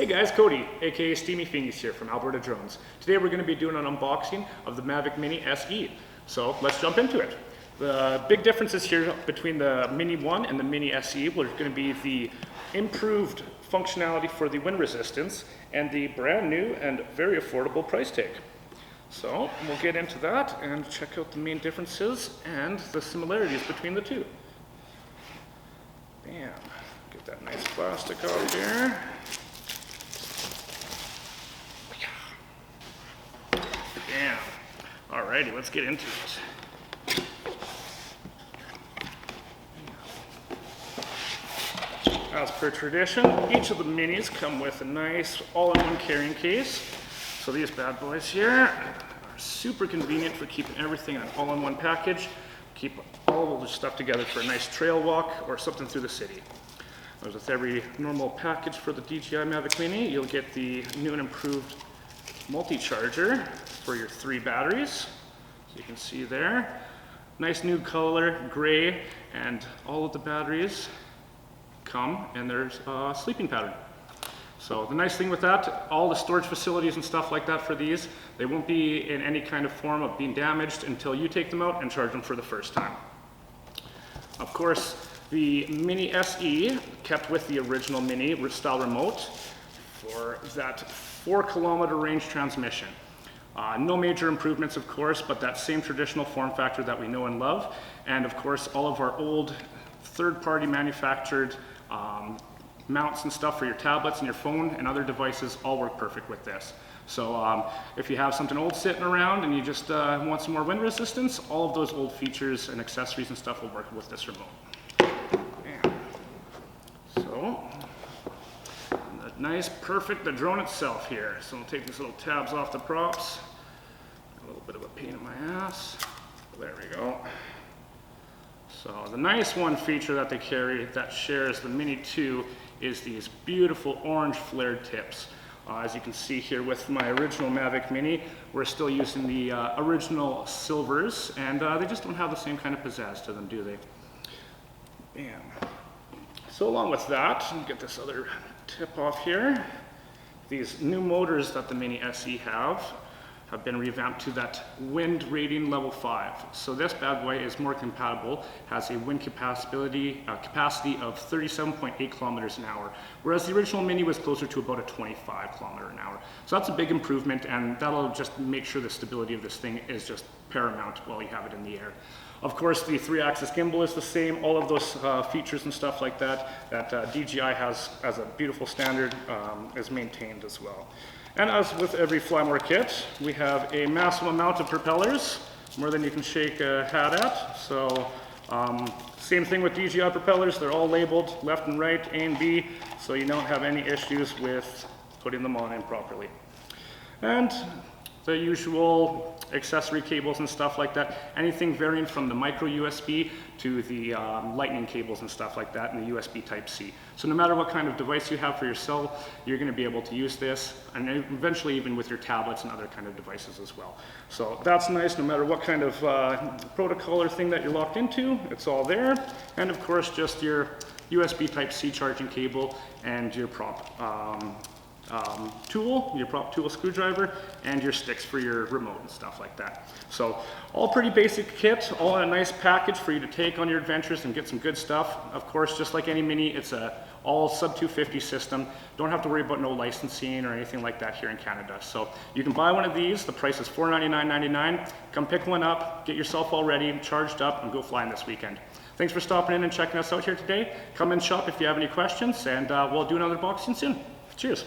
Hey guys, Cody, aka Steamy Fingies here from Alberta Drones. Today we're going to be doing an unboxing of the Mavic Mini SE. So let's jump into it. The big differences here between the Mini 1 and the Mini SE were going to be the improved functionality for the wind resistance and the brand new and very affordable price tag. So we'll get into that and check out the main differences and the similarities between the two. Bam. Get that nice plastic out here. Bam. Alrighty, let's get into it. As per tradition, each of the minis come with a nice all-in-one carrying case. So these bad boys here are super convenient for keeping everything in an all-in-one package. Keep all of the stuff together for a nice trail walk or something through the city. As with every normal package for the DJI Mavic Mini, you'll get the new and improved multi-charger for your 3 batteries. So you can see there. Nice new color, gray, and all of the batteries come and there's a sleeping pattern. So the nice thing with that, all the storage facilities and stuff like that for these, they won't be in any kind of form of being damaged until you take them out and charge them for the first time. Of course, the Mini SE kept with the original Mini style remote for that 4-kilometer range transmission. No major improvements, of course, but that same traditional form factor that we know and love. And of course, all of our old third-party manufactured mounts and stuff for your tablets and your phone and other devices all work perfect with this. So if you have something old sitting around and you just want some more wind resistance, all of those old features and accessories and stuff will work with this remote. Man. So, nice, perfect, the drone itself here. So we'll take these little tabs off the props. A little bit of a pain in my ass. There we go. So the nice one feature that they carry that shares the Mini 2 is these beautiful orange flared tips. As you can see here with my original Mavic Mini, we're still using the original silvers, and they just don't have the same kind of pizzazz to them, do they? Bam. So along with that, let me get this other tip off here. These new motors that the Mini SE have been revamped to that wind rating level 5. So this bad boy is more compatible, has a wind capacity of 37.8 kilometers an hour, whereas the original Mini was closer to about a 25 kilometer an hour. So that's a big improvement, and that'll just make sure the stability of this thing is just paramount while you have it in the air. Of course, the 3-axis gimbal is the same. All of those features and stuff like that DJI has as a beautiful standard is maintained as well. And as with every Fly More kit, we have a massive amount of propellers, more than you can shake a hat at. So same thing with DJI propellers, they're all labeled left and right, A and B, so you don't have any issues with putting them on in properly. And the usual accessory cables and stuff like that, anything varying from the micro USB to the lightning cables and stuff like that, and the USB Type-C. So no matter what kind of device you have for your cell, you're going to be able to use this, and eventually even with your tablets and other kind of devices as well. So that's nice, no matter what kind of protocol or thing that you're locked into, it's all there. And of course, just your USB Type-C charging cable and your prop tool screwdriver, and your sticks for your remote and stuff like that. So all pretty basic kit, all in a nice package for you to take on your adventures and get some good stuff. Of course, just like any Mini, it's a all sub 250 system. Don't have to worry about no licensing or anything like that here in Canada. So you can buy one of these. The price is $499.99. Come pick one up, get yourself all ready, charged up, and go flying this weekend. Thanks for stopping in and checking us out here today. Come and shop if you have any questions, and we'll do another unboxing soon. Cheers.